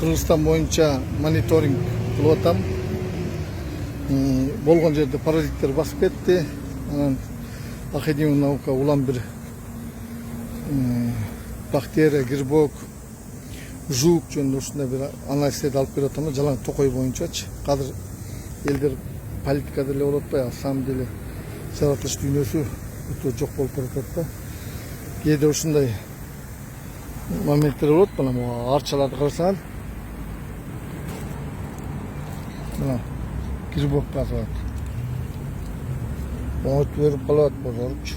Кыргызстан боюнча мониторинг кылып атам. Болгон жерде паразиттер басып кетти. Анан академик наука улам бир бактерия, грибок, жук жөнүндө ушундай бир анализдерди алып берип атам. Жалаң токой боюнчачы. Азыр элдер политикада эле болуп атпайбы, на самом деле жаратылыш дүйнөсү өтө жок болуп баратат да. Кээде ушундай моменттер болот. Мына арчаларды карасаң, мына грибок басат. От берип калат бозорчу.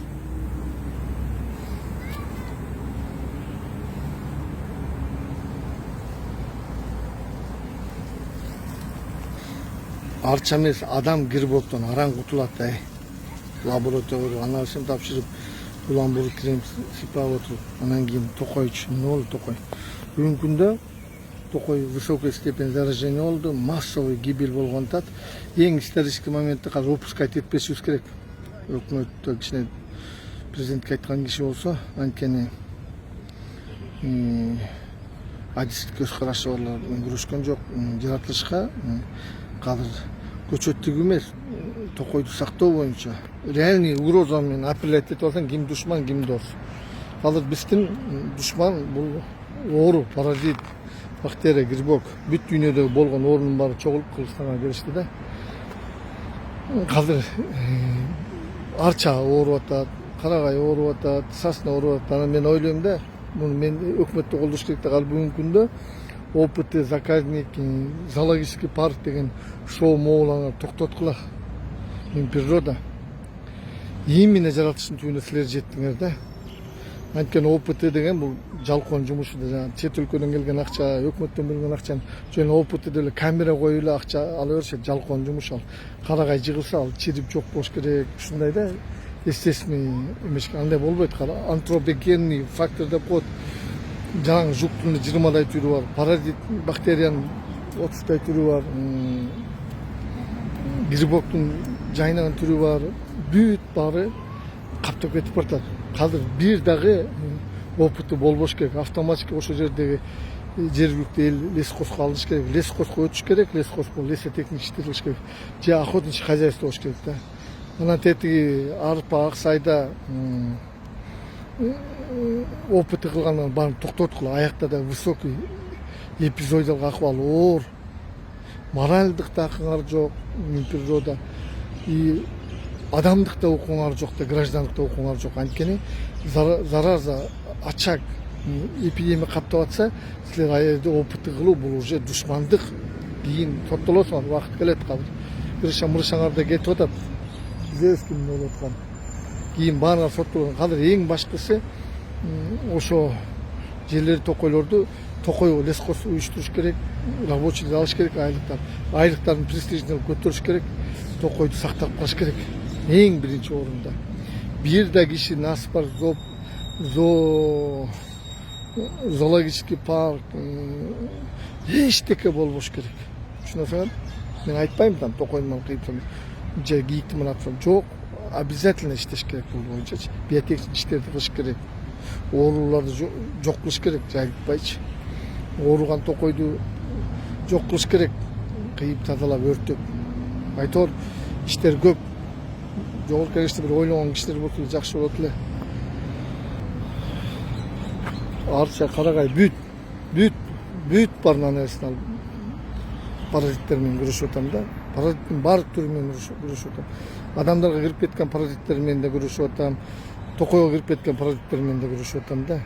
Арча эмес, адам грибоктон араң кутулат. Лаборатория анализин тапшырып, уламбур крем сыйпап отуруп, анан кийин токойчу. Эмне болду токой? Бүгүнкү күндө токой высокой степень заражения болду, массовый гибель болгон атат. Эң исторический моментти азыр упускать этпешибиз керек. Өкмөттө кичине президентке айткан киши болсо, анткени адистик көз карашы барлар менен күрөшкөн жок. Жаратылышка азыр көчөттүк эмес, токойду сактоо боюнча реальный угроза менен апеллять этип алсаң, ким душман, ким дос. Азыр биздин душман бул оору, паразит, бактерия, грибок. Бүт дүйнөдө болгон оорунун баары чогулуп Кыргызстанга келишти да. Азыр арча ооруп атат, карагай ооруп атат, сасна ооруп атат. Анан мен ойлойм да, муну мен өкмөттө колдош керек да. Ал бүгүнкү күндө ОПТ, заказник, зоологический парк деген шоу мооларды токтоткула. Природа. Именно жаратылыштын түбүнө силер жеттиңер да. Анткени ОПТ деген бул жалкоон жумушу да. Чет өлкөдөн келген акча, өкмөттөн берилген акчаны жөн ОПТ деле камера коюп эле акча ала беришет. Жалкоон жумуш ал. Карагай жыгылса ал чирип жок болуш керек. Ушундай да. Естественный эмес, андай болбойт. Антропогенный фактор деп коет. Жалаң жуктун 20дай түрү бар, паразит, бактериянын 30дай түрү бар, грибоктун жайнаган түрү бар. Бүт баары каптап кетип баратат. Азыр бир дагы опыты болбош керек. Автоматически ошол жердеги жергиликтүү эл лесхозго алыш керек. Лесхозго өтүш керек. Лесхоз бул лесотехник иштелиш керек. Же охотничий хозяйство болуш керек да. Анан тетиги арпа, аксайда опыты кылгандан баарын токтоткула. Аякта да высокий эпизоидалык акыбал оор. Моральдык да акыңар жок, природа. И адамдык да укуңар жок да, граждандык да укуңар жок. Анткени зараза, очаг, эпидемия каптап атса, силер аерде опыты кылуу бул уже душмандык. Кийин соттолосуңар, убакыт келет азыр. Кырышаң-мырышаңарда кетип атат. Бизебиз ким болуп аткан. Кийин баарына соттолгон. Азыр эң башкысы ошо жерлерди, токойлорду токой лесхоз уюштуруш керек, рабочий алыш керек, айлыктарын престижный көтөрүш керек, токойду сактап калыш керек. Эң биринчи орунда. Бир да киши наспар, зоологический парк, эчтеке болбош керек. Түшүнөсүңөр? Мен айтпайм там токойдун кыйыпсам, же кийикти менен атсам, жок. Обязательно иштеш керек бул боюнчачы. Биотехник иштерди кылыш керек. Ооруларды жок кылыш керек, жайылтпайчы. Ооруган токойду жок кылыш керек. Кыйып тазалап, өртөп. Айтор иштер көп. Жогорку кеңеште бир ойлогон кишилер болсо жакшы болот эле. Арча, карагай бүт баарын анализин алып паразиттер менен күрөшүп атам да. Паразиттин баардык түрү менен күрөшүп атам. Адамдарга кирип кеткен паразиттер менен да күрөшүп атам. Токойго кирип кеткен паразиттер менен да күрөшүп атам да.